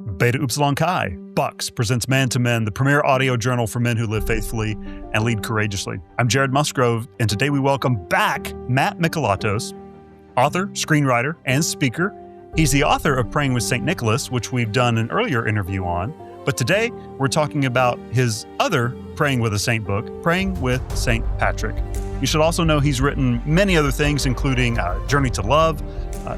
Beta Upsilon Chi, Bucks, presents Man to Men, the premier audio journal for men who live faithfully and lead courageously. I'm Jared Musgrove, and today we welcome back Matt Mikalatos, author, screenwriter, and speaker. He's the author of Praying with St. Nicholas, which we've done an earlier interview on. But today, we're talking about his other Praying with a Saint book, Praying with St. Patrick. You should also know he's written many other things, including Journey to Love.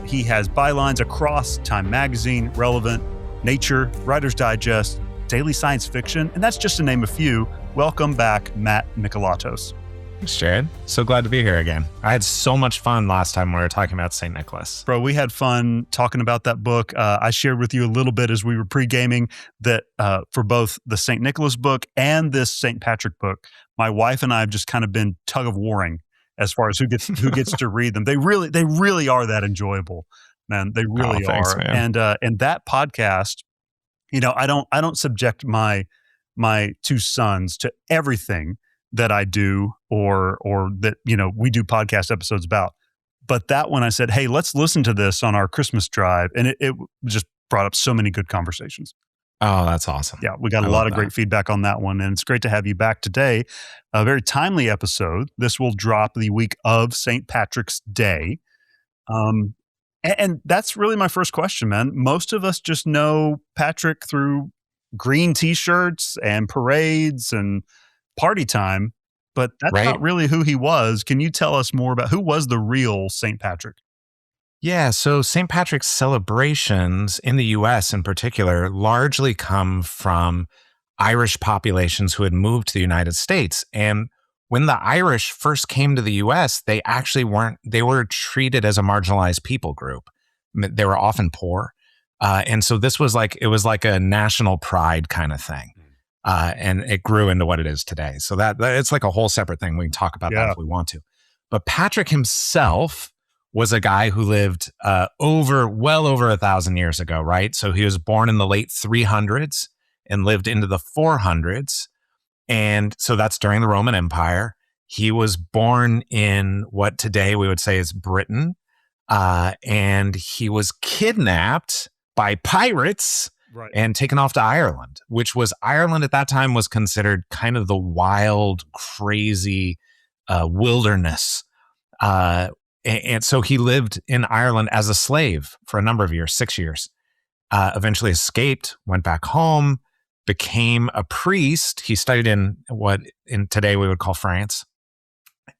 He has bylines across Time Magazine, Relevant, Nature, Writer's Digest, Daily Science Fiction, and that's just to name a few. Welcome back, Matt Mikalatos. Thanks, Jared. So glad to be here again. I had so much fun last time we were talking about St. Nicholas. Bro, we had fun talking about that book. I shared with you a little bit as we were pre-gaming that for both the St. Nicholas book and this St. Patrick book, my wife and I have just kind of been tug-of-warring as far as who gets to read them. They really are that enjoyable. Man, they really are. Man. And that podcast, you know, I don't subject my two sons to everything that I do or that, you know, we do podcast episodes about. But that one I said, hey, let's listen to this on our Christmas drive. And it just brought up so many good conversations. Oh, that's awesome. Yeah, we got a lot of great feedback on that one. And it's great to have you back today. A very timely episode. This will drop the week of St. Patrick's Day. And that's really my first question, man. Most of us just know Patrick through green t-shirts and parades and party time, but that's not really who he was. Can you tell us more about who was the real St. Patrick? Yeah, so St. Patrick's celebrations in the U.S. in particular largely come from Irish populations who had moved to the United States. And when the Irish first came to the U.S., they were treated as a marginalized people group. They were often poor. And so it was like a national pride kind of thing. And it grew into what it is today. So that it's like a whole separate thing. We can talk about that if we want to. But Patrick himself was a guy who lived well over 1,000 years ago, right? So he was born in the late 300s and lived into the 400s. And so that's during the Roman Empire. He was born in what today we would say is Britain. And he was kidnapped by pirates and taken off to Ireland, Ireland at that time was considered kind of the wild, crazy wilderness. And so he lived in Ireland as a slave for a number of years, 6 years, eventually escaped, went back home, became a priest. He studied in what in today we would call France.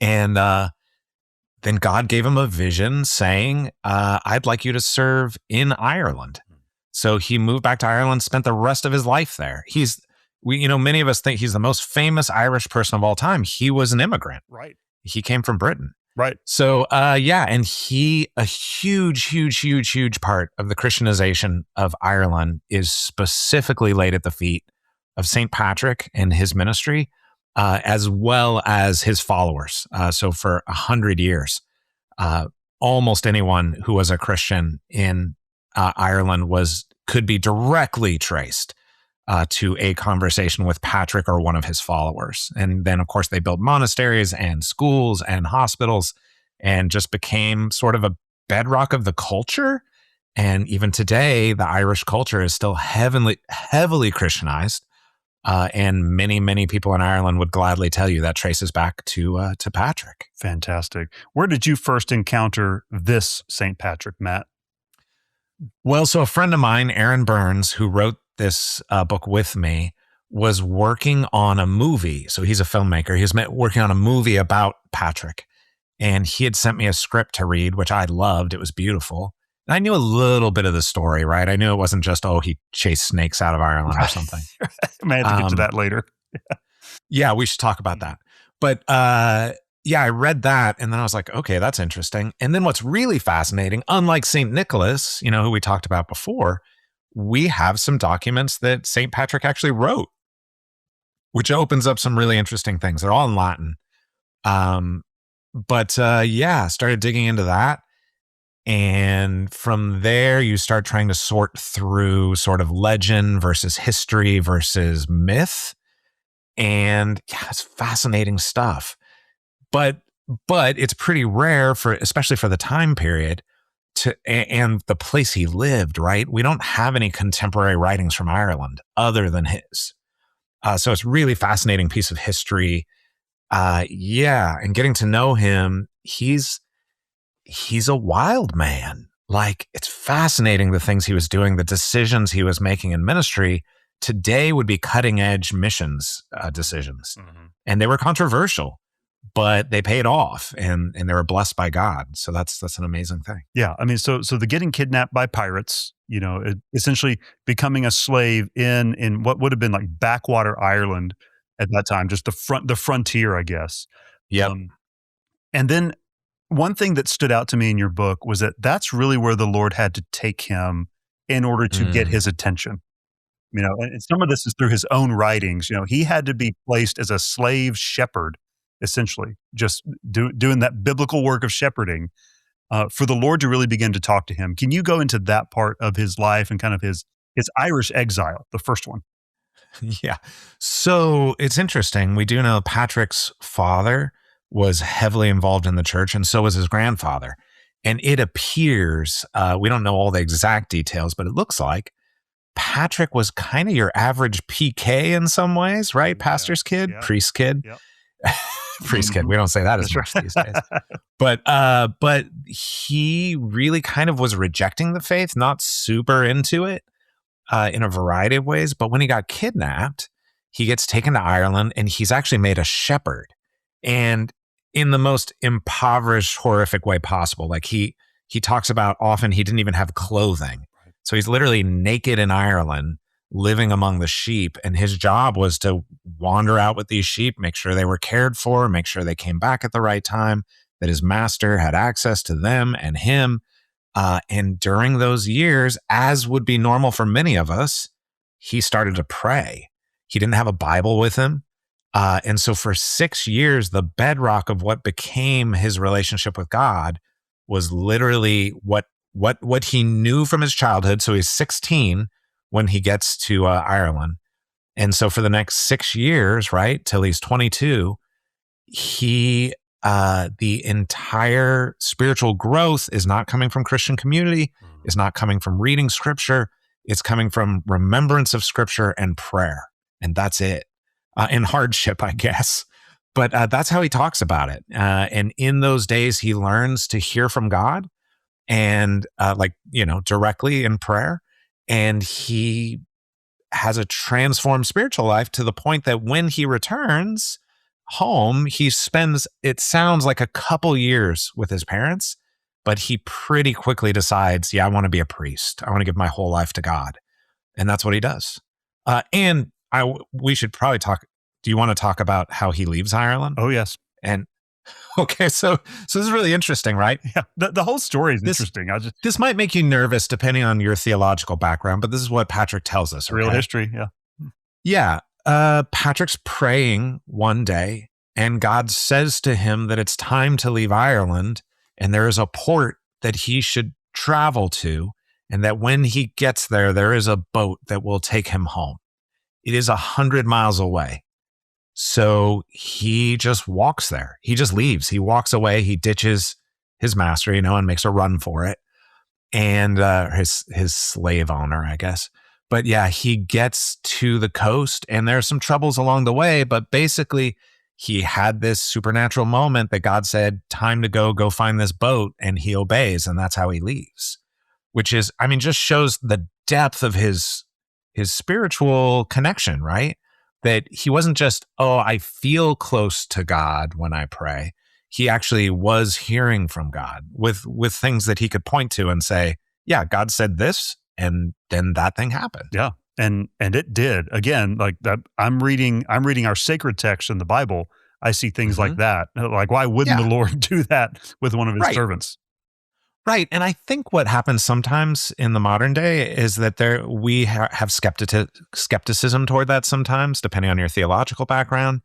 And then God gave him a vision saying, I'd like you to serve in Ireland. So he moved back to Ireland, spent the rest of his life there. Many of us think he's the most famous Irish person of all time. He was an immigrant. Right. He came from Britain. Right. So, and a huge part of the Christianization of Ireland is specifically laid at the feet of St. Patrick and his ministry, as well as his followers. So for 100 years, almost anyone who was a Christian in Ireland could be directly traced to a conversation with Patrick or one of his followers. And then, of course, they built monasteries and schools and hospitals and just became sort of a bedrock of the culture. And even today, the Irish culture is still heavily Christianized. And many people in Ireland would gladly tell you that traces back to Patrick. Fantastic. Where did you first encounter this St. Patrick, Matt? Well, so a friend of mine, Aaron Burns, who wrote this book with me, was working on a movie. So he's a filmmaker. He was working on a movie about Patrick. And he had sent me a script to read, which I loved. It was beautiful. And I knew a little bit of the story, right? I knew it wasn't just, he chased snakes out of Ireland or something. I may have to get to that later. Yeah, we should talk about that. But I read that and then I was like, okay, that's interesting. And then what's really fascinating, unlike St. Nicholas, who we talked about before, we have some documents that St. Patrick actually wrote, which opens up some really interesting things. They're all in Latin. Started digging into that. And from there, you start trying to sort through sort of legend versus history versus myth. And it's fascinating stuff. But it's pretty rare especially for the time period, and the place he lived, right? We don't have any contemporary writings from Ireland other than his. So it's really fascinating piece of history. And getting to know him, he's a wild man. Like, it's fascinating the things he was doing, the decisions he was making in ministry. Today would be cutting edge missions decisions. Mm-hmm. And they were controversial, but they paid off and they were blessed by God. So that's an amazing thing. Yeah. I mean, so the getting kidnapped by pirates, essentially becoming a slave in what would have been like backwater Ireland at that time, just the frontier, I guess. Yeah. And then one thing that stood out to me in your book was that that's really where the Lord had to take him in order to get his attention. And some of this is through his own writings. He had to be placed as a slave shepherd, essentially, just doing that biblical work of shepherding for the Lord to really begin to talk to him. Can you go into that part of his life and kind of his Irish exile, the first one? Yeah. So it's interesting. We do know Patrick's father was heavily involved in the church, and so was his grandfather. And it appears, we don't know all the exact details, but it looks like Patrick was kind of your average PK in some ways, right? Pastor's kid, priest kid. Yep. Priest kid. We don't say that as much these days. But he really kind of was rejecting the faith, not super into it in a variety of ways. But when he got kidnapped, he gets taken to Ireland and he's actually made a shepherd. And in the most impoverished, horrific way possible. Like he talks about often he didn't even have clothing. So he's literally naked in Ireland, living among the sheep. And his job was to wander out with these sheep, make sure they were cared for, make sure they came back at the right time, that his master had access to them and him. And during those years, as would be normal for many of us, he started to pray. He didn't have a Bible with him. And so for 6 years, the bedrock of what became his relationship with God was literally what he knew from his childhood. So he's 16 when he gets to Ireland. And so for the next 6 years, right, till he's 22, the entire spiritual growth is not coming from Christian community, is not coming from reading scripture. It's coming from remembrance of scripture and prayer. And that's it. And hardship, I guess. But that's how he talks about it. And in those days, he learns to hear from God and directly in prayer. And he has a transformed spiritual life to the point that when he returns home, he spends, it sounds like a couple years with his parents, but he pretty quickly decides, I want to be a priest. I want to give my whole life to God. And that's what he does. We should probably talk. Do you want to talk about how he leaves Ireland? Oh, yes. And okay, so this is really interesting, right? Yeah, the whole story is interesting. This might make you nervous depending on your theological background, but this is what Patrick tells us. Real history, yeah. Yeah. Patrick's praying one day, and God says to him that it's time to leave Ireland, and there is a port that he should travel to, and that when he gets there, there is a boat that will take him home. It is 100 miles away. So he just walks there. He just leaves. He walks away. He ditches his master, and makes a run for it. And his slave owner, I guess. But yeah, he gets to the coast and there's some troubles along the way. But basically, he had this supernatural moment that God said, time to go find this boat. And he obeys. And that's how he leaves, which is, just shows the depth of his spiritual connection, right? That he wasn't just, I feel close to God when I pray. He actually was hearing from God with things that he could point to and say, yeah, God said this, and then that thing happened. Yeah. And it did. Again, like that, I'm reading our sacred text in the Bible. I see things like that. Like, why wouldn't the Lord do that with one of his servants? Right. And I think what happens sometimes in the modern day is that we have skepticism toward that sometimes, depending on your theological background.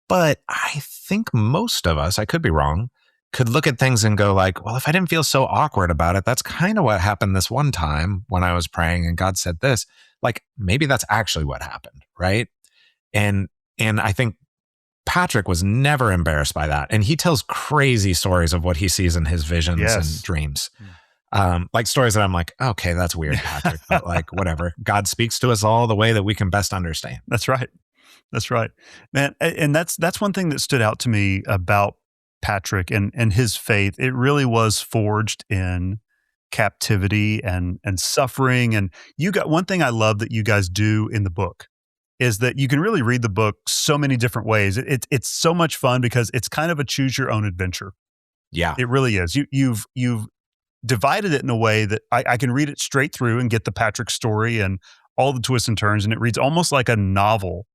But I think most of us, I could be wrong, could look at things and go like, well, if I didn't feel so awkward about it, that's kind of what happened this one time when I was praying and God said this. Like, maybe that's actually what happened, right? And I think Patrick was never embarrassed by that. And he tells crazy stories of what he sees in his visions and dreams. Like stories that I'm like, okay, that's weird, Patrick, but like whatever. God speaks to us all the way that we can best understand. That's right. That's right, man. And that's one thing that stood out to me about Patrick and his faith. It really was forged in captivity and suffering. And you got one thing I love that you guys do in the book is that you can really read the book so many different ways. It's so much fun because it's kind of a choose your own adventure. Yeah. It really is. You've divided it in a way that I can read it straight through and get the Patrick story and all the twists and turns, and it reads almost like a novel.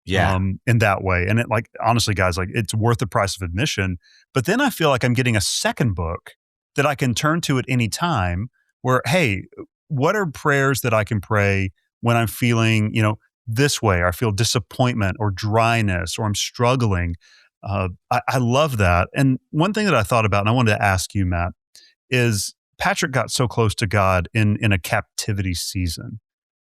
Yeah. In that way. And it, like, honestly, guys, like, it's worth the price of admission. But then I feel like I'm getting a second book that I can turn to at any time where, hey, what are prayers that I can pray when I'm feeling, this way, or I feel disappointment or dryness, or I'm struggling. I love that. And one thing that I thought about, and I wanted to ask you, Matt, is Patrick got so close to God in a captivity season.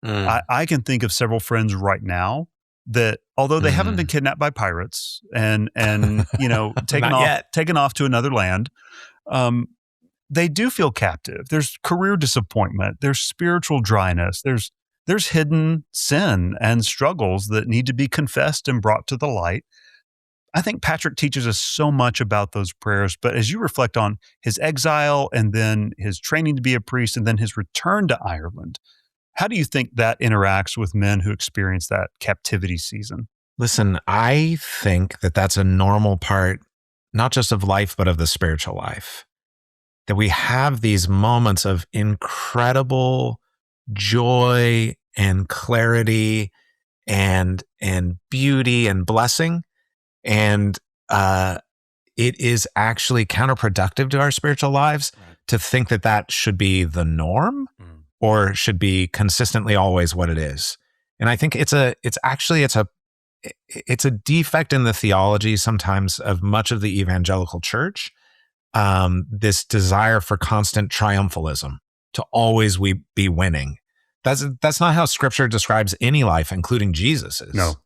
I can think of several friends right now that, although they haven't been kidnapped by pirates and taken off to another land, they do feel captive. There's career disappointment. There's spiritual dryness. There's hidden sin and struggles that need to be confessed and brought to the light. I think Patrick teaches us so much about those prayers. But as you reflect on his exile and then his training to be a priest and then his return to Ireland, how do you think that interacts with men who experience that captivity season? Listen, I think that that's a normal part, not just of life, but of the spiritual life. That we have these moments of incredible joy and clarity and beauty and blessing. And it is actually counterproductive to our spiritual lives to think that that should be the norm. Or should be consistently always what it is. And I think it's a defect in the theology sometimes of much of the evangelical church. This desire for constant triumphalism, to always be winning. That's not how Scripture describes any life, including Jesus's. No.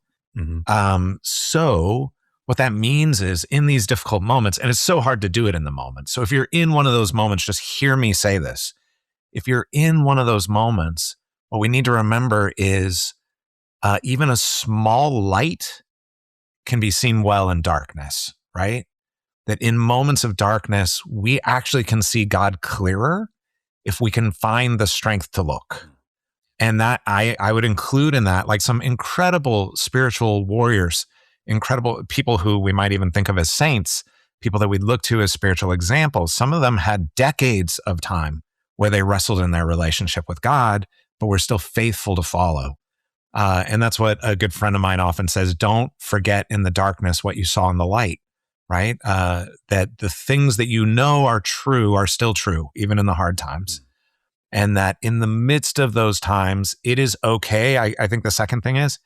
So what that means is, in these difficult moments, and it's so hard to do it in the moment. So if you're in one of those moments, just hear me say this. If you're in one of those moments, what we need to remember is even a small light can be seen well in darkness, right? That in moments of darkness, we actually can see God clearer if we can find the strength to look. And that I would include in that, like, some incredible spiritual warriors, incredible people who we might even think of as saints, people that we'd look to as spiritual examples. Some of them had decades of time where they wrestled in their relationship with God, but were still faithful to follow. And that's what a good friend of mine often says: don't forget in the darkness what you saw in the light, right? That the things that you know are true are still true, even in the hard times. And that in the midst of those times, it is okay. I think the second thing is,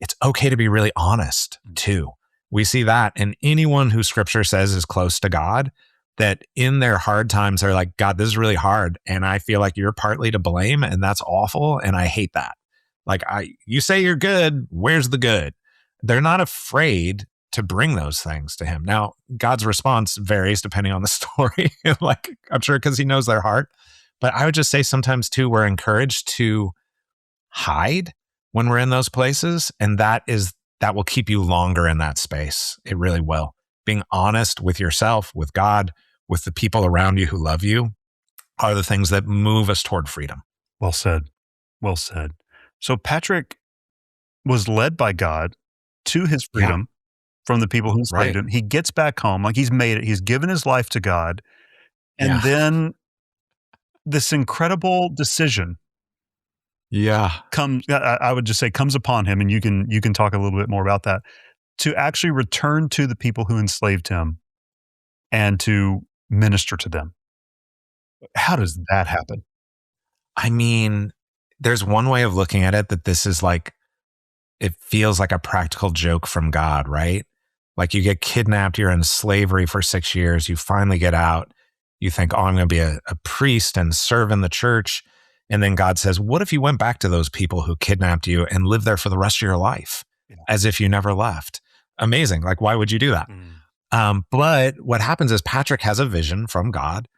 it's okay to be really honest too. We see that in anyone who Scripture says is close to God, that in their hard times are like, God, this is really hard, and I feel like you're partly to blame, and that's awful, and I hate that. Like, you say you're good, where's the good? They're not afraid to bring those things to him. Now, God's response varies depending on the story, like, I'm sure, because he knows their heart. But I would just say sometimes too, we're encouraged to hide when we're in those places, and that will keep you longer in that space. It really will. Being honest with yourself, with God, with the people around you who love you, are the things that move us toward freedom. Well said. Well said. So Patrick was led by God to his freedom from the people who enslaved him. He gets back home, like, he's made it. He's given his life to God. And then this incredible decision comes, I would just say, comes upon him, and you can talk a little bit more about that, to actually return to the people who enslaved him and to minister to them. How does that happen? I mean, there's one way of looking at it, that this is like, it feels like a practical joke from God, right? Like, you get kidnapped, you're in slavery for 6 years, you finally get out, you think, oh, I'm going to be a priest and serve in the church. And then God says, what if you went back to those people who kidnapped you and lived there for the rest of your life, as if you never left? Amazing. Like, why would you do that? But what happens is Patrick has a vision from God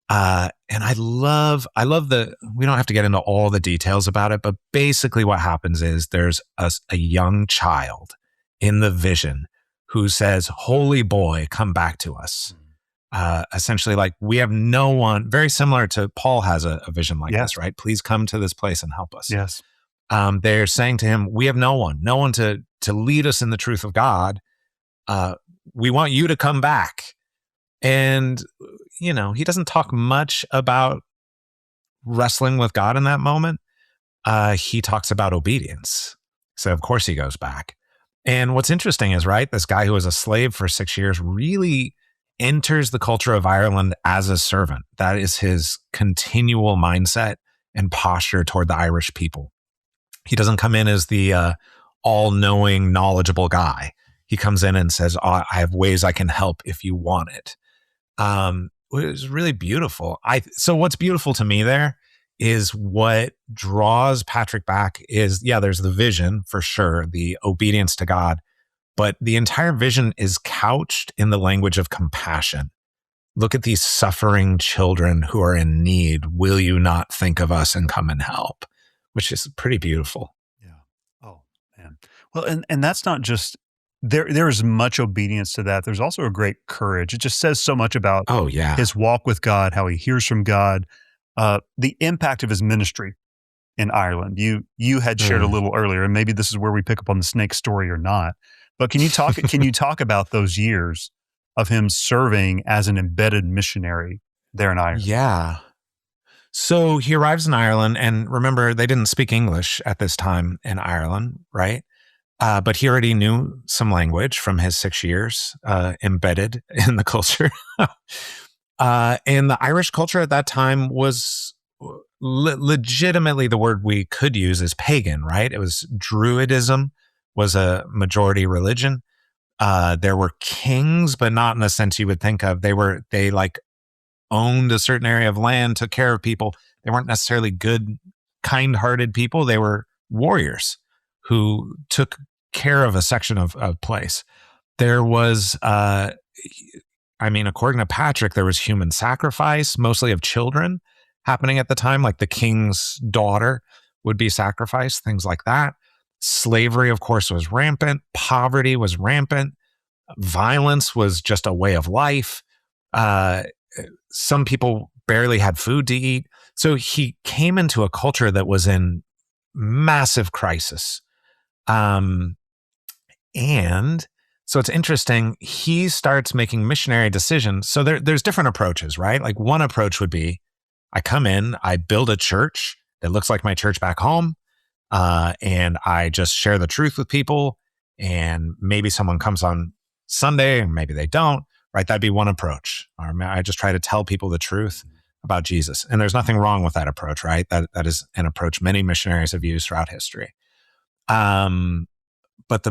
And I love we don't have to get into all the details about it, but basically what happens is there's a young child in the vision who says, "Holy boy, come back to us." Essentially, like, we have no one, very similar to Paul has a vision like this, right? Please come to this place and help us. Yes. They're saying to him, we have no one to lead us in the truth of God. We want you to come back. And, he doesn't talk much about wrestling with God in that moment. He talks about obedience. So of course he goes back. And what's interesting is, right, this guy who was a slave for 6 years really enters the culture of Ireland as a servant. That is his continual mindset and posture toward the Irish people. He doesn't come in as the all-knowing, knowledgeable guy. He comes in and says, I have ways I can help if you want it. It was really beautiful. So what's beautiful to me there is what draws Patrick back is, there's the vision for sure, the obedience to God, but the entire vision is couched in the language of compassion. Look at these suffering children who are in need. Will you not think of us and come and help? Which is pretty beautiful. Yeah. Oh, man. Well, and that's not just, there is much obedience to that. There's also a great courage. It just says so much about his walk with God, how he hears from God, the impact of his ministry in Ireland. You had shared a little earlier, and maybe this is where we pick up on the snake story or not. But can you talk about those years of him serving as an embedded missionary there in Ireland? Yeah. So he arrives in Ireland, and remember, they didn't speak English at this time in Ireland, right? But he already knew some language from his 6 years embedded in the culture. And the Irish culture at that time was legitimately, the word we could use is pagan, right? It was Druidism was a majority religion. There were kings, but not in the sense you would think of. They like owned a certain area of land, took care of people. They weren't necessarily good, kind-hearted people. They were warriors who took care of a section of place. There was, according to Patrick, there was human sacrifice, mostly of children, happening at the time. Like the king's daughter would be sacrificed, things like that. Slavery, of course, was rampant. Poverty was rampant. Violence was just a way of life. Some people barely had food to eat. So he came into a culture that was in massive crisis. And so it's interesting, he starts making missionary decisions. So there's different approaches, right? Like one approach would be, I come in, I build a church that looks like my church back home, and I just share the truth with people, and maybe someone comes on Sunday, and maybe they don't, right? That'd be one approach. Or I just try to tell people the truth about Jesus. And there's nothing wrong with that approach, right? That is an approach many missionaries have used throughout history. But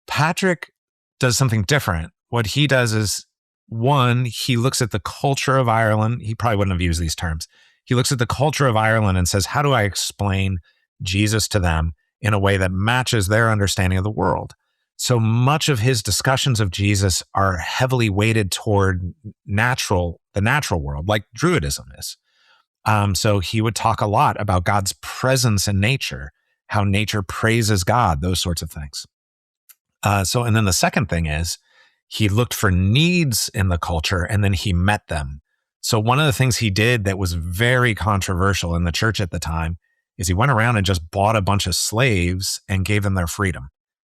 Patrick does something different. What he does is, one, he looks at the culture of Ireland. He probably wouldn't have used these terms. He looks at the culture of Ireland and says, how do I explain Jesus to them in a way that matches their understanding of the world? So much of his discussions of Jesus are heavily weighted toward the natural world, like Druidism is. So he would talk a lot about God's presence in nature, how nature praises God, those sorts of things. And then the second thing is, he looked for needs in the culture and then he met them. So one of the things he did that was very controversial in the church at the time is he went around and just bought a bunch of slaves and gave them their freedom.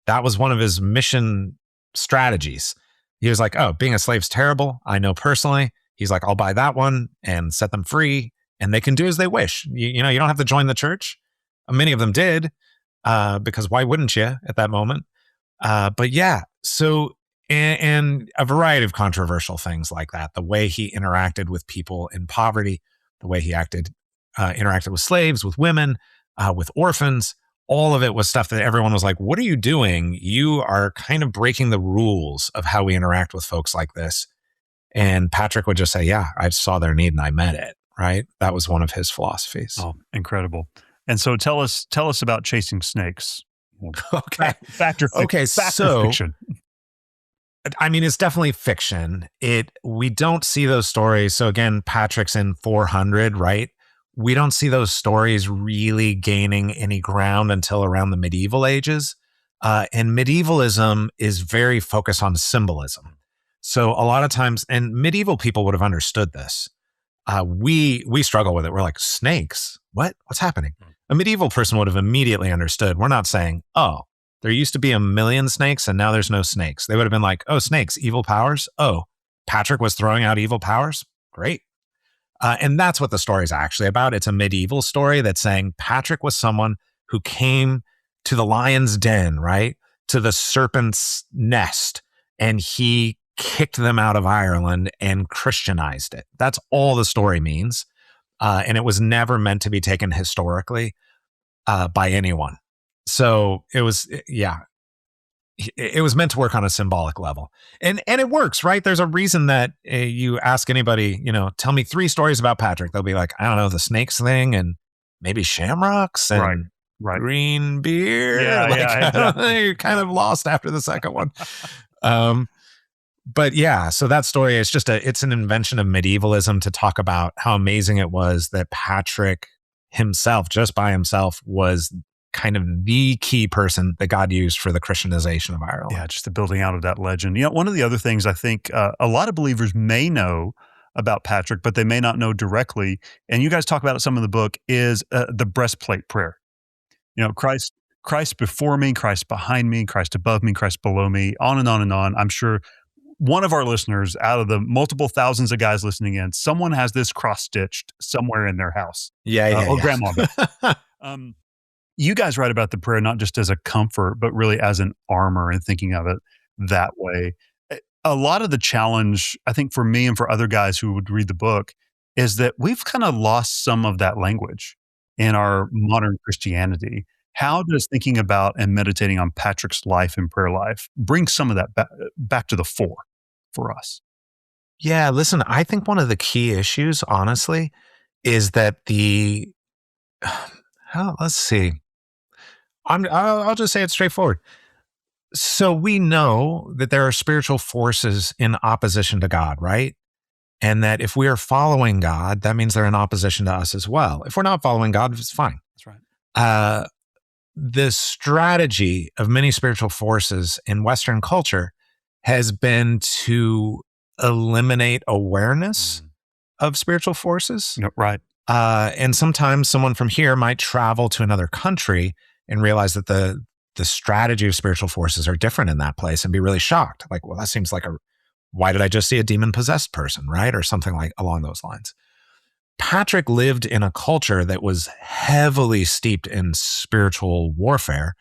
That was one of his mission strategies. He was like, oh, being a slave's terrible. I know personally. He's like, I'll buy that one and set them free and they can do as they wish. You don't have to join the church. Many of them did, because why wouldn't you at that moment? But yeah, so, and a variety of controversial things like that. The way he interacted with people in poverty, the way he interacted with slaves, with women, with orphans, all of it was stuff that everyone was like, what are you doing? You are kind of breaking the rules of how we interact with folks like this. And Patrick would just say, yeah, I saw their need and I met it, right? That was one of his philosophies. Oh, incredible. And so tell us about chasing snakes. Okay. Fact or fiction? I mean, it's definitely fiction. We don't see those stories. So again, Patrick's in 400, right? We don't see those stories really gaining any ground until around the medieval ages. And medievalism is very focused on symbolism. So a lot of times, and medieval people would have understood this. We struggle with it. We're like, snakes? What? What's happening? A medieval person would have immediately understood. We're not saying, oh, there used to be a million snakes and now there's no snakes. They would have been like, oh, snakes, evil powers. Oh, Patrick was throwing out evil powers. Great. And that's what the story is actually about. It's a medieval story that's saying Patrick was someone who came to the lion's den, right? To the serpent's nest. And he kicked them out of Ireland and Christianized it. That's all the story means. And it was never meant to be taken historically by anyone. So it was, it was meant to work on a symbolic level. And it works, right? There's a reason that you ask anybody, tell me 3 stories about Patrick. They'll be like, I don't know, the snakes thing and maybe shamrocks and green beer. Exactly. You're kind of lost after the second one. But yeah, so that story is it's an invention of medievalism to talk about how amazing it was that Patrick himself, just by himself, was kind of the key person that God used for the Christianization of Ireland. Yeah, just the building out of that legend. One of the other things I think a lot of believers may know about Patrick, but they may not know directly, and you guys talk about it some in the book, is the breastplate prayer. Christ before me, Christ behind me, Christ above me, Christ below me, on and on and on. I'm sure one of our listeners, out of the multiple thousands of guys listening in, someone has this cross-stitched somewhere in their house. Or grandma. You guys write about the prayer not just as a comfort, but really as an armor, and thinking of it that way. A lot of the challenge, I think, for me and for other guys who would read the book, is that we've kind of lost some of that language in our modern Christianity. How does thinking about and meditating on Patrick's life and prayer life bring some of that back to the fore for us? Yeah, listen, I think one of the key issues, honestly, is that let's see. I'll just say it straightforward. So we know that there are spiritual forces in opposition to God, right? And that if we are following God, that means they're in opposition to us as well. If we're not following God, it's fine. That's right. The strategy of many spiritual forces in Western culture has been to eliminate awareness of spiritual forces. Right. And sometimes someone from here might travel to another country and realize that the strategy of spiritual forces are different in that place and be really shocked. Like, well, that seems like why did I just see a demon-possessed person, right? Or something like along those lines. Patrick lived in a culture that was heavily steeped in spiritual warfare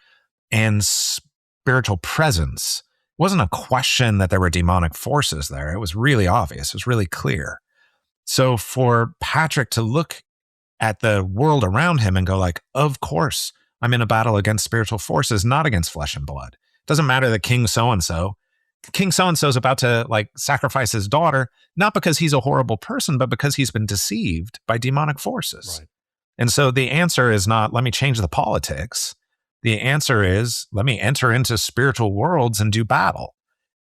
and spiritual presence. It wasn't a question that there were demonic forces there. It was really obvious. It was really clear. So for Patrick to look at the world around him and go like, of course, I'm in a battle against spiritual forces, not against flesh and blood. It doesn't matter that King so-and-so is about to sacrifice his daughter, not because he's a horrible person, but because he's been deceived by demonic forces. Right. And so the answer is not, let me change the politics. The answer is, let me enter into spiritual worlds and do battle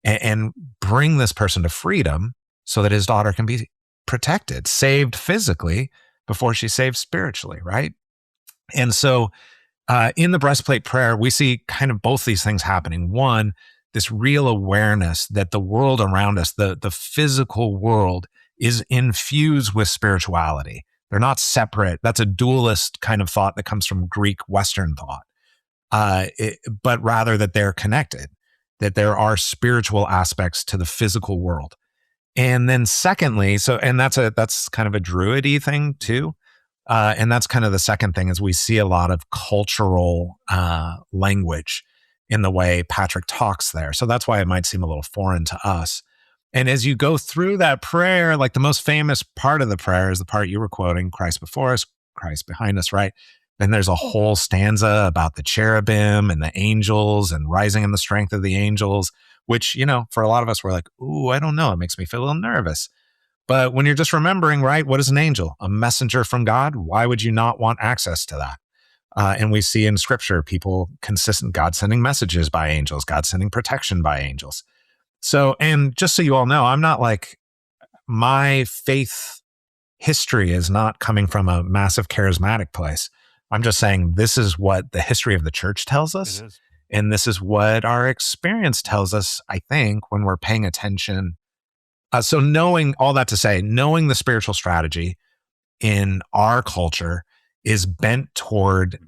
and bring this person to freedom so that his daughter can be protected, saved physically before she's saved spiritually, right? And so in the breastplate prayer, we see kind of both these things happening. One, this real awareness that the world around us, the physical world, is infused with spirituality. They're not separate. That's a dualist kind of thought that comes from Greek Western thought, but rather that they're connected, that there are spiritual aspects to the physical world. And then secondly, and that's kind of a druidy thing too. And that's kind of the second thing, is we see a lot of cultural language in the way Patrick talks there. So that's why it might seem a little foreign to us. And as you go through that prayer, like the most famous part of the prayer is the part you were quoting, Christ before us, Christ behind us, right? Then there's a whole stanza about the cherubim and the angels and rising in the strength of the angels, which, for a lot of us, we're like, ooh, I don't know. It makes me feel a little nervous. But when you're just remembering, right, what is an angel? A messenger from God? Why would you not want access to that? And we see in scripture, God sending messages by angels, God sending protection by angels. So, and just so you all know, I'm not like, my faith history is not coming from a massive charismatic place. I'm just saying this is what the history of the church tells us. It is. And this is what our experience tells us, I think, when we're paying attention. So knowing all that to say, knowing the spiritual strategy in our culture is bent toward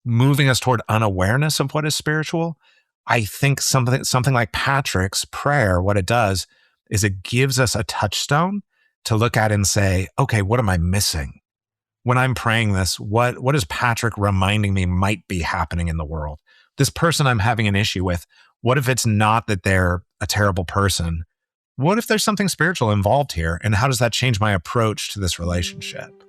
moving us toward unawareness of what is spiritual. I think something like Patrick's prayer, what it does is it gives us a touchstone to look at and say, okay, what am I missing? When I'm praying this, what is Patrick reminding me might be happening in the world? This person I'm having an issue with, what if it's not that they're a terrible person? What if there's something spiritual involved here? And how does that change my approach to this relationship?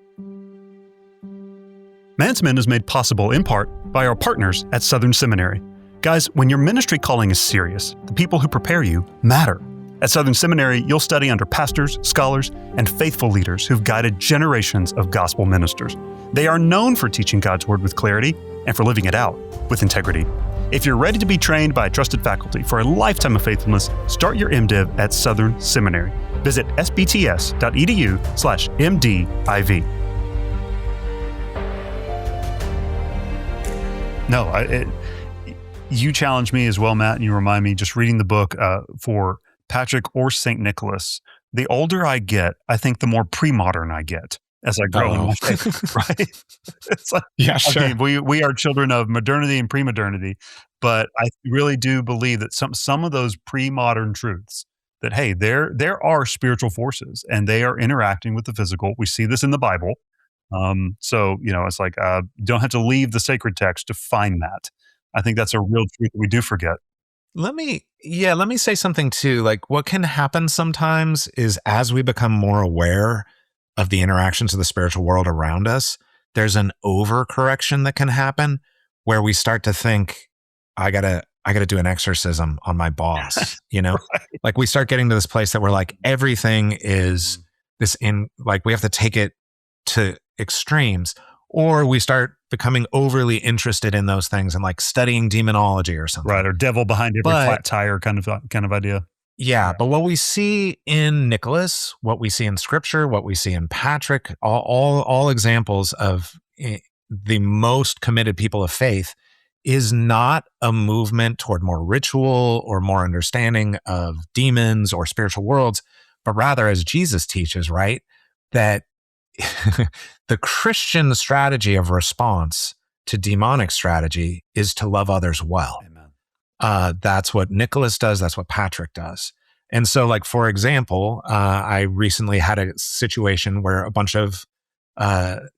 Man to Men is made possible in part by our partners at Southern Seminary. Guys, when your ministry calling is serious, the people who prepare you matter. At Southern Seminary, you'll study under pastors, scholars, and faithful leaders who've guided generations of gospel ministers. They are known for teaching God's word with clarity and for living it out with integrity. If you're ready to be trained by a trusted faculty for a lifetime of faithfulness, start your MDiv at Southern Seminary. Visit sbts.edu/MDiv. No, you challenge me as well, Matt, and you remind me, just reading the book for Patrick or St. Nicholas, the older I get, I think the more pre-modern I get as I grow in my faith, right? It's like, Yeah, sure. okay, we are children of modernity and pre-modernity, but I really do believe that some of those pre-modern truths, that, hey, there are spiritual forces and they are interacting with the physical. We see this in the Bible. So, it's like, don't have to leave the sacred text to find that. I think that's a real truth that we do forget. Let me say something too. Like, what can happen sometimes is as we become more aware of the interactions of the spiritual world around us, there's an overcorrection that can happen where we start to think, I gotta do an exorcism on my boss, Right. Like, we start getting to this place that we're like, everything is like, we have to take it to extremes, or we start becoming overly interested in those things and like studying demonology or something. Right, or devil behind every flat tire kind of idea. Yeah, but what we see in Nicholas, what we see in Scripture, what we see in Patrick, all examples of the most committed people of faith, is not a movement toward more ritual or more understanding of demons or spiritual worlds, but rather, as Jesus teaches, right, that the Christian strategy of response to demonic strategy is to love others well. Amen. That's what Nicholas does. That's what Patrick does. And so, like, for example, I recently had a situation where a bunch of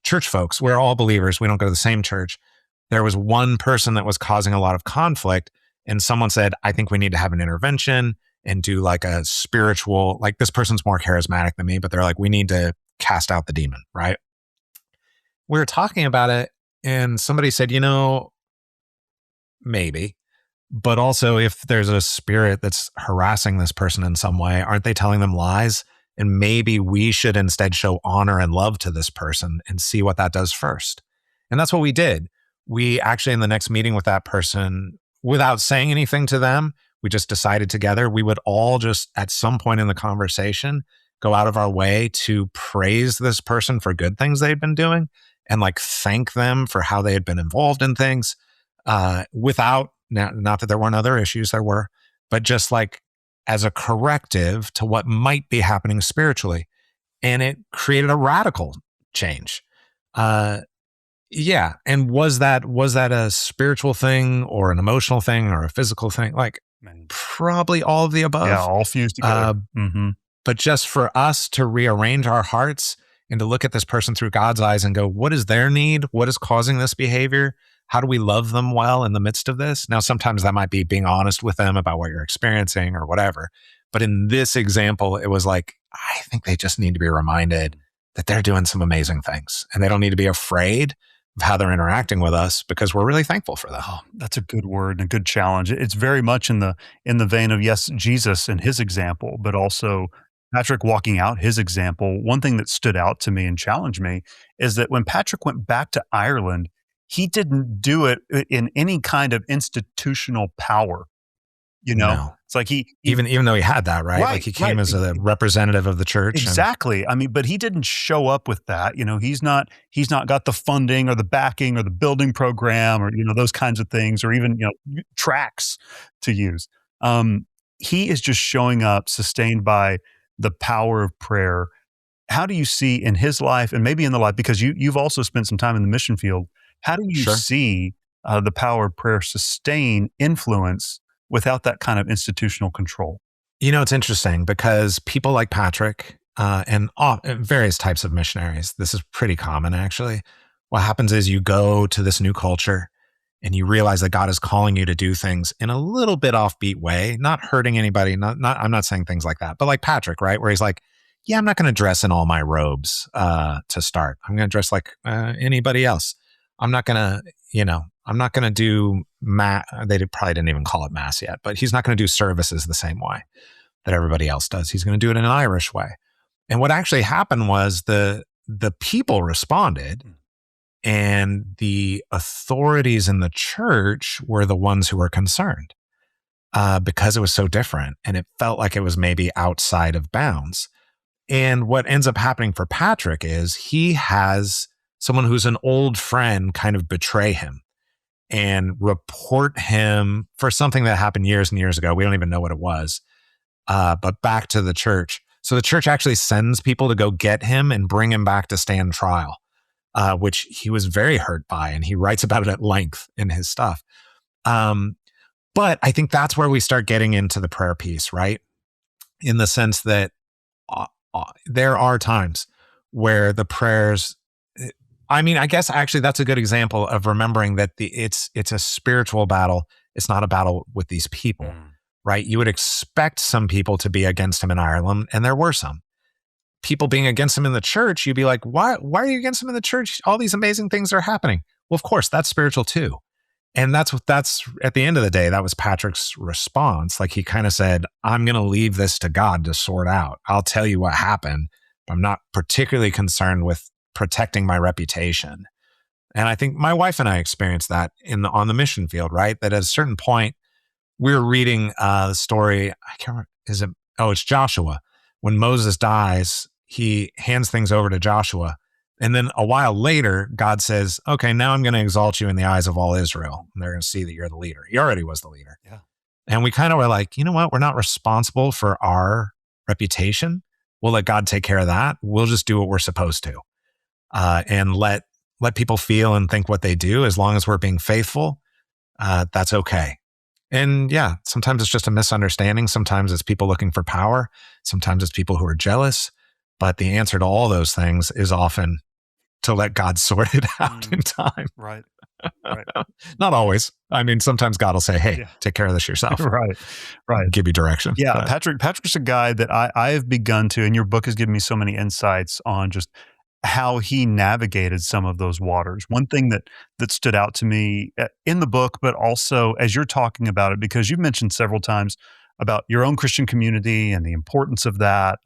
church folks, we're all believers, we don't go to the same church. There was one person that was causing a lot of conflict, and someone said, I think we need to have an intervention and do like a spiritual, like, this person's more charismatic than me, but they're like, we need to cast out the demon, right? We were talking about it, and somebody said, maybe, but also if there's a spirit that's harassing this person in some way, aren't they telling them lies? And maybe we should instead show honor and love to this person and see what that does first. And that's what we did. We actually, in the next meeting with that person, without saying anything to them, we just decided together we would all just at some point in the conversation go out of our way to praise this person for good things they'd been doing and like thank them for how they had been involved in things without, not that there weren't other issues, there were, but just like as a corrective to what might be happening spiritually. And it created a radical change. Yeah. And was that a spiritual thing or an emotional thing or a physical thing? Like, probably all of the above. Yeah, all fused together. But just for us to rearrange our hearts and to look at this person through God's eyes and go, what is their need? What is causing this behavior? How do we love them well in the midst of this? Now, sometimes that might be being honest with them about what you're experiencing or whatever. But in this example, it was like, I think they just need to be reminded that they're doing some amazing things and they don't need to be afraid of how they're interacting with us because we're really thankful for them. Oh, that's a good word and a good challenge. It's very much in the vein of, yes, Jesus and his example, but also Patrick walking out his example. One thing that stood out to me and challenged me is that when Patrick went back to Ireland, he didn't do it in any kind of institutional power. No. It's like he even though he had that, right? Right, Like he came right. as a representative of the church. Exactly. I mean, but he didn't show up with that. He's not got the funding or the backing or the building program or, those kinds of things, or even, tracks to use. He is just showing up sustained by the power of prayer. How do you see in his life, and maybe in the life, because you've also spent some time in the mission field, how do you Sure. see the power of prayer sustain influence without that kind of institutional control? It's interesting because people like Patrick and various types of missionaries, this is pretty common actually. What happens is you go to this new culture and you realize that God is calling you to do things in a little bit offbeat way, not hurting anybody. I'm not saying things like that, but like Patrick, right? Where he's like, yeah, I'm not going to dress in all my robes to start. I'm going to dress like anybody else. I'm not going to, I'm not going to do they probably didn't even call it mass yet, but he's not going to do services the same way that everybody else does. He's going to do it in an Irish way. And what actually happened was the people responded, and the authorities in the church were the ones who were concerned because it was so different and it felt like it was maybe outside of bounds. And what ends up happening for Patrick is he has someone who's an old friend kind of betray him and report him for something that happened years and years ago. We don't even know what it was, but back to the church. So the church actually sends people to go get him and bring him back to stand trial, which he was very hurt by. And he writes about it at length in his stuff. But I think that's where we start getting into the prayer piece, right? In the sense that there are times where the prayers, I guess actually that's a good example of remembering that it's a spiritual battle. It's not a battle with these people, right? You would expect some people to be against him in Ireland, and there were some. People being against him in the church, you'd be like, why are you against him in the church? All these amazing things are happening. Well, of course, that's spiritual too. And that's at the end of the day, that was Patrick's response. Like he kind of said, I'm going to leave this to God to sort out. I'll tell you what happened. But I'm not particularly concerned with protecting my reputation. And I think my wife and I experienced that on the mission field, right? That at a certain point, we were reading the story. I can't remember. It's Joshua. When Moses dies, he hands things over to Joshua. And then a while later, God says, okay, now I'm going to exalt you in the eyes of all Israel. And they're going to see that you're the leader. He already was the leader. Yeah. And we kind of were like, you know what? We're not responsible for our reputation. We'll let God take care of that. We'll just do what we're supposed to. And let people feel and think what they do. As long as we're being faithful, that's okay. And yeah, sometimes it's just a misunderstanding. Sometimes it's people looking for power. Sometimes it's people who are jealous. But the answer to all those things is often to let God sort it out in time. Right. Not always. I mean, sometimes God will say, hey, take care of this yourself. Right. Give you direction. Yeah. But Patrick's a guy that I have begun to, and your book has given me so many insights on just how he navigated some of those waters. One thing that stood out to me in the book, but also as you're talking about it, because you've mentioned several times about your own Christian community and the importance of that.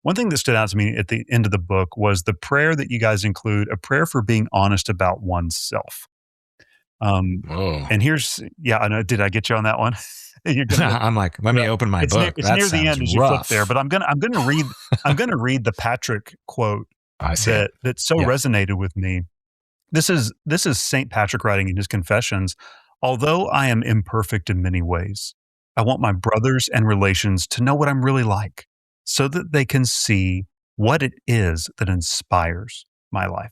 One thing that stood out to me at the end of the book was the prayer that you guys include, a prayer for being honest about oneself. And I know. Did I get you on that one? I'm like, let me open my book. It's near the end as you flip there, but I'm gonna read the Patrick quote that so resonated with me. This is Saint Patrick writing in his Confessions. Although I am imperfect in many ways, I want my brothers and relations to know what I'm really like, so that they can see what it is that inspires my life.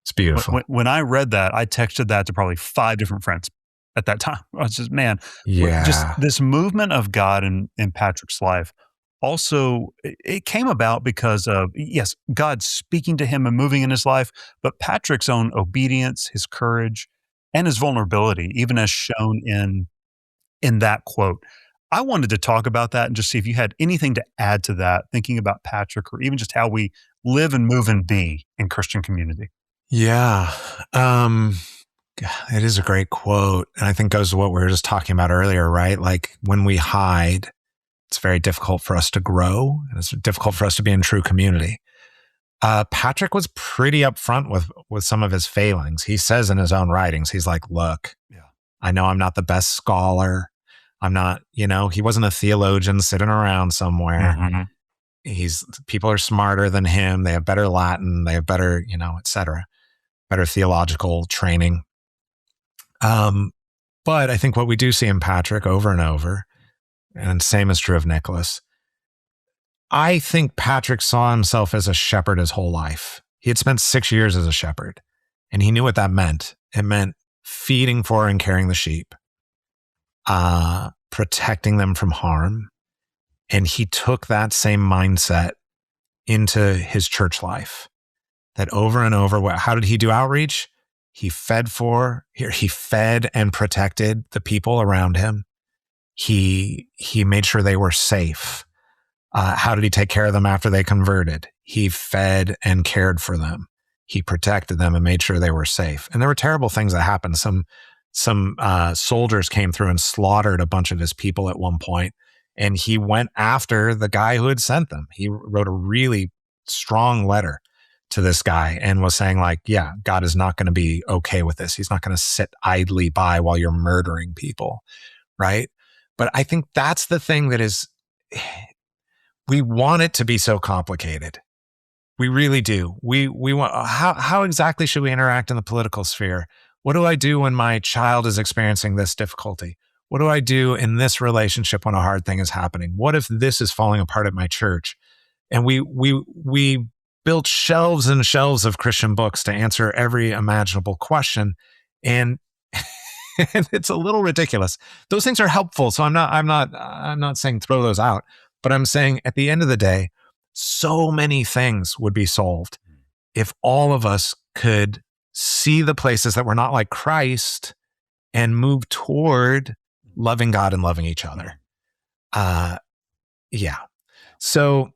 It's beautiful. When I read that, I texted that to probably 5 different friends at that time. I was just, just this movement of God in Patrick's life. Also, it came about because of, yes, God speaking to him and moving in his life, but Patrick's own obedience, his courage, and his vulnerability, even as shown in that quote. I wanted to talk about that and just see if you had anything to add to that, thinking about Patrick, or even just how we live and move and be in Christian community. Yeah. It is a great quote. And I think goes to what we were just talking about earlier, right? Like when we hide, it's very difficult for us to grow, and it's difficult for us to be in true community. Patrick was pretty upfront with some of his failings. He says in his own writings, he's like, look, I know I'm not the best scholar. I'm not, he wasn't a theologian sitting around somewhere. Mm-hmm. People are smarter than him. They have better Latin. They have better, et cetera, better theological training. But I think what we do see in Patrick over and over, and same is true of Nicholas, I think Patrick saw himself as a shepherd his whole life. He had spent 6 years as a shepherd, and he knew what that meant. It meant feeding for and caring the sheep, protecting them from harm. And he took that same mindset into his church life. That over and over, how did he do outreach? He fed and protected the people around him. He made sure they were safe. How did he take care of them after they converted? He fed and cared for them. He protected them and made sure they were safe. And there were terrible things that happened. Some soldiers came through and slaughtered a bunch of his people at one point, and he went after the guy who had sent them. He wrote a really strong letter to this guy and was saying, like, yeah, God is not going to be okay with this. He's not going to sit idly by while you're murdering people, right? But I think that's the thing that is, we want it to be so complicated. We really do. We want, how exactly should we interact in the political sphere? What do I do when my child is experiencing this difficulty? What do I do in this relationship when a hard thing is happening? What if this is falling apart at my church? And we built shelves and shelves of Christian books to answer every imaginable question. And and it's a little ridiculous. Those things are helpful. So I'm not saying throw those out, but I'm saying at the end of the day, so many things would be solved if all of us could see the places that we're not like Christ and move toward loving God and loving each other. Yeah. So,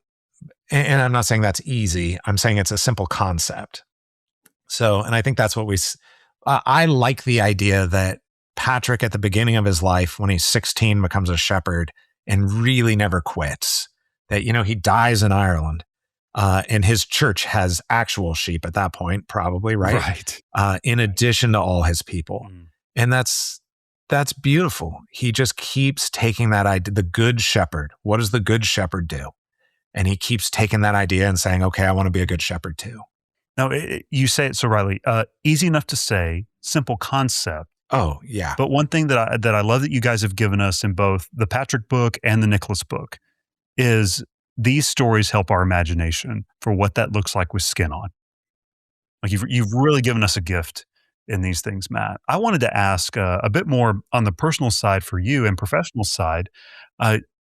and I'm not saying that's easy. I'm saying it's a simple concept. So, and I think that's what I like the idea that Patrick at the beginning of his life, when he's 16, becomes a shepherd and really never quits. That, he dies in Ireland, and his church has actual sheep at that point, probably, right? Right. In addition to all his people. And that's beautiful. He just keeps taking that idea, the good shepherd. What does the good shepherd do? And he keeps taking that idea and saying, okay, I want to be a good shepherd too. Now, you say it so rightly. Easy enough to say, simple concept. Oh, yeah. But one thing that I love that you guys have given us in both the Patrick book and the Nicholas book is these stories help our imagination for what that looks like with skin on. Like you've really given us a gift in these things, Matt. I wanted to ask a bit more on the personal side for you and professional side.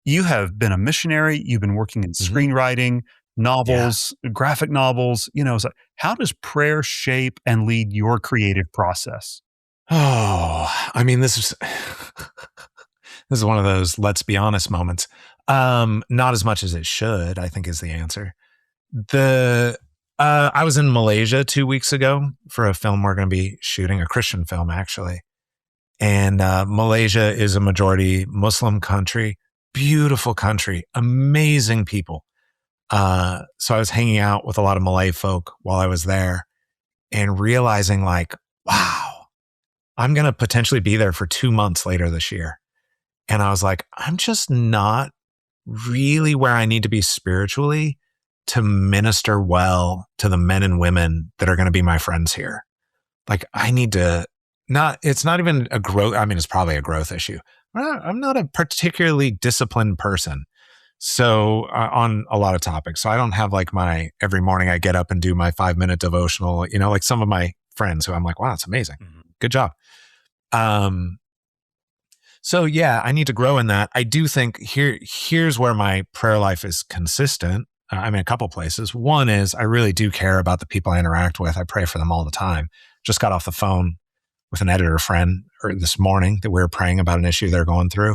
You have been a missionary. You've been working in screenwriting, novels, graphic novels. So how does prayer shape and lead your creative process? Oh, I mean, this is one of those let's be honest moments. Not as much as it should, I think, is the answer. I was in Malaysia 2 weeks ago for a film we're going to be shooting, a Christian film, actually. And Malaysia is a majority Muslim country, beautiful country, amazing people. So I was hanging out with a lot of Malay folk while I was there and realizing, like, wow, I'm going to potentially be there for 2 months later this year. And I was like, I'm just not really where I need to be spiritually to minister well to the men and women that are going to be my friends here. Like, I need to it's not even a growth. I mean, it's probably a growth issue. I'm not a particularly disciplined person. So on a lot of topics. So I don't have like every morning I get up and do my 5-minute devotional, like some of my friends who I'm like, wow, it's amazing. Good job. So yeah, I need to grow in that. I do think here's where my prayer life is consistent. A couple places. One is I really do care about the people I interact with. I pray for them all the time. Just got off the phone with an editor friend this morning that we were praying about an issue they're going through.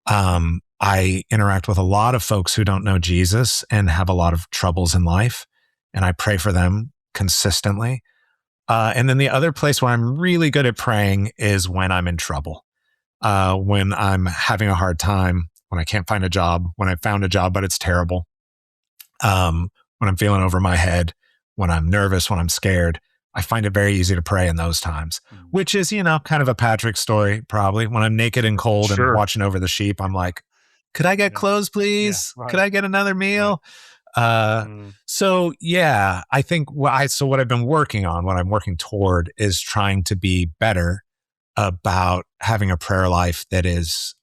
I interact with a lot of folks who don't know Jesus and have a lot of troubles in life, and I pray for them consistently. And then the other place where I'm really good at praying is when I'm in trouble, when I'm having a hard time, when I can't find a job, when I found a job but it's terrible, when I'm feeling over my head, when I'm nervous, when I'm scared. I find it very easy to pray in those times, which is, kind of a Patrick story, probably. When I'm naked and cold and watching over the sheep, I'm like, could I get clothes, please? Yeah, right. Could I get another meal? So yeah, I think what I've been working on, what I'm working toward is trying to be better about having a prayer life that is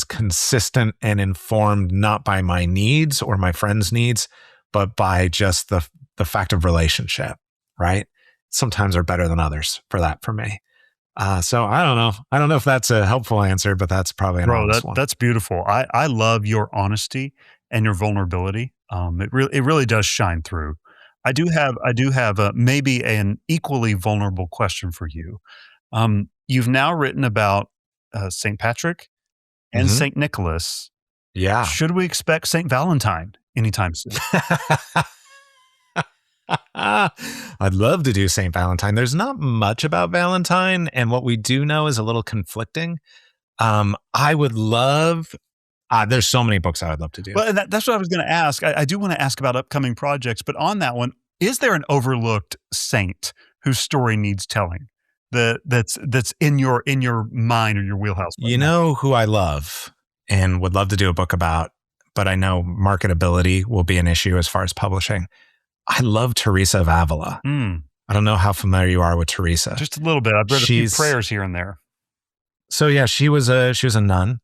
consistent and informed not by my needs or my friends' needs, but by just the fact of relationship, right? Sometimes are better than others for me. So I don't know. I don't know if that's a helpful answer, but that's probably an honest one. That's beautiful. I love your honesty and your vulnerability. It really does shine through. I do have maybe an equally vulnerable question for you. You've now written about St. Patrick and St. Nicholas. Yeah. Should we expect St. Valentine anytime soon? I'd love to do St. Valentine. There's not much about Valentine, and what we do know is a little conflicting. I would love, there's so many books I would love to do. Well, that's what I was going to ask. I do want to ask about upcoming projects, but on that one, is there an overlooked saint whose story needs telling that's in your mind or your wheelhouse? You know who I love and would love to do a book about, but I know marketability will be an issue as far as publishing. I love Teresa of Avila. I don't know how familiar you are with Teresa. Just a little bit. I've read a few prayers here and there. So yeah, she was a nun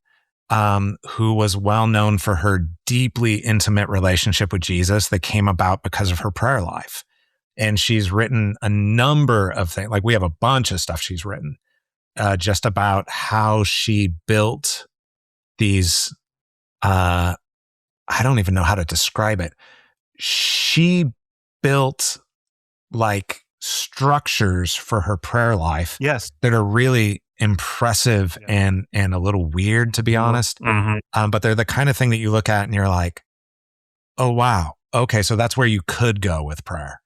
who was well known for her deeply intimate relationship with Jesus that came about because of her prayer life. And she's written a number of things. Like, we have a bunch of stuff she's written just about how she built these. I don't even know how to describe it. She built like structures for her prayer life. Yes. That are really impressive and a little weird, to be honest. But they're the kind of thing that you look at and you're like, oh, wow. Okay. So that's where you could go with prayer.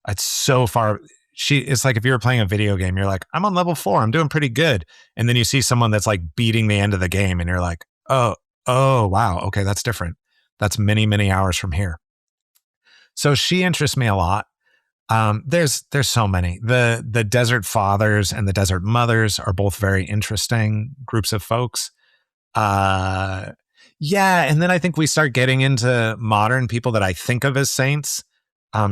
It's so far. It's like if you were playing a video game, you're like, I'm on level 4. I'm doing pretty good. And then you see someone that's like beating the end of the game and you're like, oh, wow. Okay. That's different. That's many, many hours from here. So she interests me a lot. There's so many. The Desert Fathers and the Desert Mothers are both very interesting groups of folks. And then I think we start getting into modern people that I think of as saints.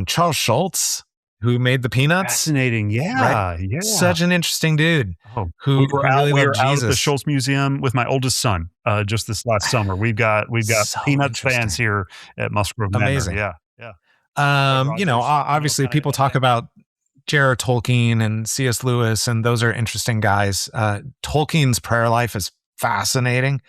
Charles Schultz, who made the Peanuts. Fascinating. Yeah. Right? Yeah. Such an interesting dude. Who we were out at the Schultz Museum with my oldest son just this last summer. We've got so Peanuts fans here at Musgrove Manor. Amazing. Yeah. Obviously people talk about J.R.R. Tolkien and C.S. Lewis, and those are interesting guys. Tolkien's prayer life is fascinating.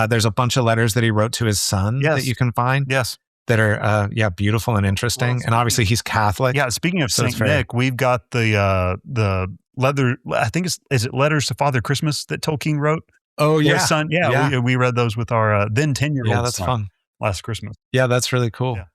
There's a bunch of letters that he wrote to his son that you can find. Yes. That are, beautiful and interesting. And obviously he's Catholic. Yeah. Speaking of St. Nick, we've got the leather, I think is it Letters to Father Christmas that Tolkien wrote? Oh, yeah. His son. Yeah. We read those with our then 10-year-old Yeah, that's fun. Last Christmas. Yeah, that's really cool. Yeah.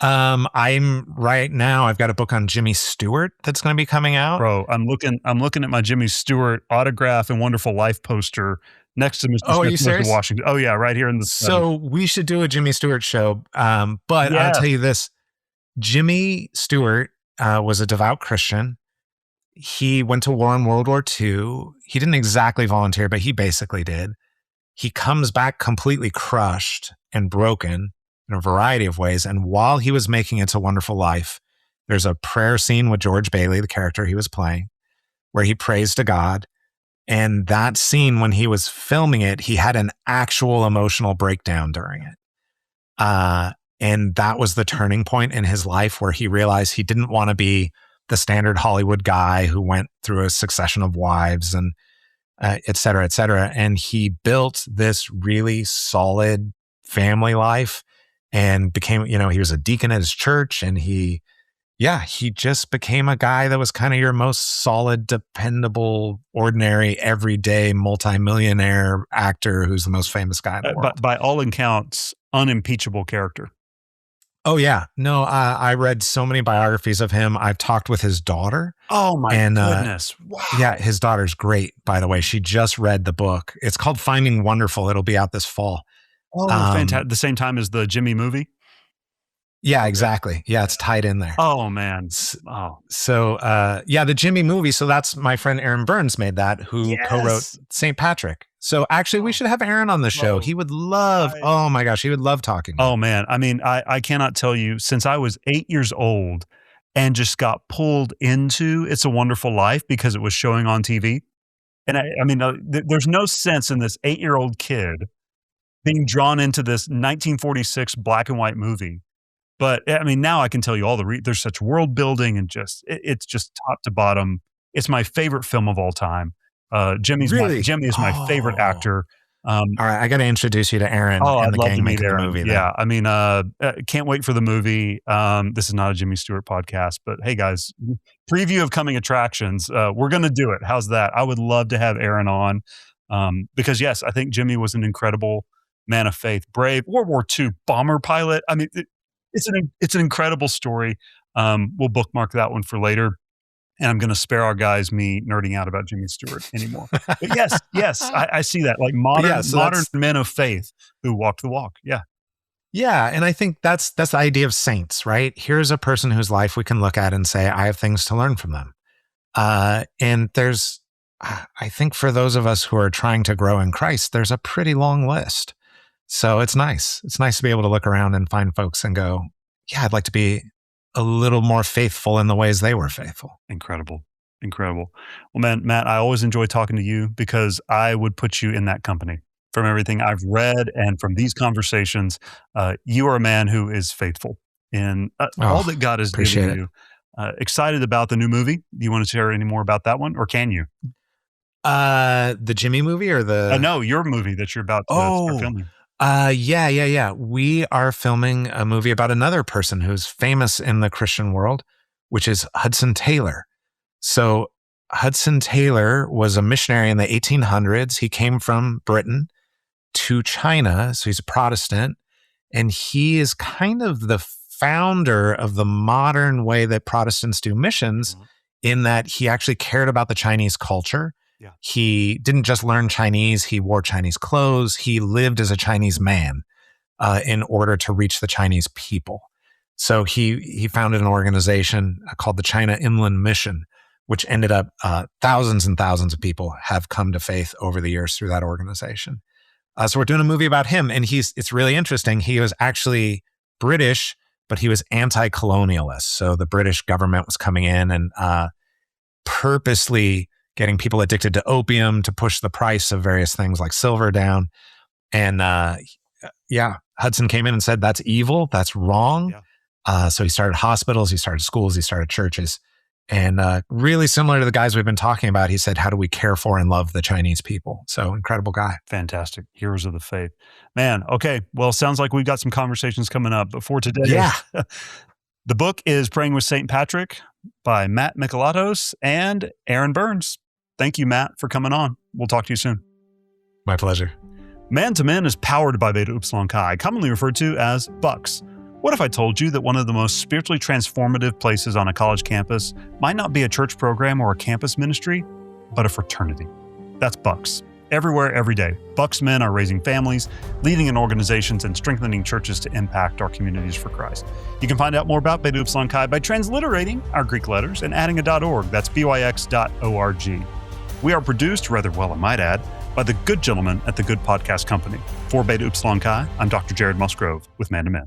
I've got a book on Jimmy Stewart that's going to be coming out. Bro, I'm looking at my Jimmy Stewart autograph and Wonderful Life poster next to Mr. Smith, Mr. Washington. Oh yeah, right here in the So we should do a Jimmy Stewart show. But I'll tell you this. Jimmy Stewart was a devout Christian. He went to war in World War II. He didn't exactly volunteer, but he basically did. He comes back completely crushed and broken in a variety of ways. And while he was making It's a Wonderful Life, there's a prayer scene with George Bailey, the character he was playing, where he prays to God. And that scene, when he was filming it, he had an actual emotional breakdown during it. And that was the turning point in his life where he realized he didn't want to be the standard Hollywood guy who went through a succession of wives and et cetera, et cetera. And he built this really solid family life and became, he was a deacon at his church, and he just became a guy that was kind of your most solid, dependable, ordinary, everyday, multimillionaire actor who's the most famous guy in the world. But by all accounts, unimpeachable character. Oh, yeah. No, I read so many biographies of him. I've talked with his daughter. Oh, my goodness. Wow. Yeah, his daughter's great, by the way. She just read the book. It's called Finding Wonderful. It'll be out this fall. Oh, fantastic. The same time as the Jimmy movie? Yeah, exactly. Yeah, it's tied in there. Oh, man. Oh. So, the Jimmy movie. So that's my friend Aaron Burns made that, who co-wrote St. Patrick. So actually, we should have Aaron on the show. He would love, oh my gosh, he would love talking to you. Oh, man. I mean, I cannot tell you, since I was 8 years old and just got pulled into It's a Wonderful Life because it was showing on TV. And I mean, there's no sense in this 8-year-old kid being drawn into this 1946 black and white movie. But I mean, now I can tell you all there's such world building and it's just top to bottom. It's my favorite film of all time. Jimmy is my favorite actor. All right, I got to introduce you to Aaron and the gang making the movie. Yeah, I mean, can't wait for the movie. This is not a Jimmy Stewart podcast, but hey guys, preview of coming attractions. We're going to do it. How's that? I would love to have Aaron on because yes, I think Jimmy was an incredible man of faith, brave World War II bomber pilot. I mean, it's an incredible story. We'll bookmark that one for later. And I'm going to spare our guys me nerding out about Jimmy Stewart anymore. But yes, I see that. Like modern men of faith who walked the walk. Yeah. Yeah. And I think that's the idea of saints, right? Here's a person whose life we can look at and say, I have things to learn from them. And there's, I think for those of us who are trying to grow in Christ, there's a pretty long list. So it's nice. It's nice to be able to look around and find folks and go, yeah, I'd like to be a little more faithful in the ways they were faithful. Incredible. Well, man, Matt, I always enjoy talking to you because I would put you in that company. From everything I've read and from these conversations, you are a man who is faithful in all that God has given you. Excited about the new movie. Do you want to share any more about that one, or can you? The Jimmy movie or the... no, your movie that you're about to start filming. Yeah. We are filming a movie about another person who's famous in the Christian world, which is Hudson Taylor. So Hudson Taylor was a missionary in the 1800s. He came from Britain to China. So he's a Protestant, and he is kind of the founder of the modern way that Protestants do missions, in that he actually cared about the Chinese culture. Yeah. He didn't just learn Chinese, he wore Chinese clothes. He lived as a Chinese man in order to reach the Chinese people. So he founded an organization called the China Inland Mission, which ended up thousands and thousands of people have come to faith over the years through that organization. So we're doing a movie about him, and it's really interesting. He was actually British, but he was anti-colonialist. So the British government was coming in and purposely getting people addicted to opium to push the price of various things like silver down. And Hudson came in and said, that's evil, that's wrong. Yeah. So he started hospitals, he started schools, he started churches. And really similar to the guys we've been talking about, he said, how do we care for and love the Chinese people? So incredible guy. Fantastic. Heroes of the faith. Man, okay. Well, sounds like we've got some conversations coming up. But for today, the book is Praying with St. Patrick by Matt Mikalatos and Aaron Burns. Thank you, Matt, for coming on. We'll talk to you soon. My pleasure. Man to Men is powered by Beta Upsilon Chi, commonly referred to as Bucks. What if I told you that one of the most spiritually transformative places on a college campus might not be a church program or a campus ministry, but a fraternity? That's Bucks. Everywhere, every day, Bucks men are raising families, leading in organizations, and strengthening churches to impact our communities for Christ. You can find out more about Beta Upsilon Chi by transliterating our Greek letters and adding a .org. That's byx.org. We are produced, rather well I might add, by the good gentlemen at the Good Podcast Company. For Beta Upsilon Chi, I'm Dr. Jared Musgrove with Man to Men.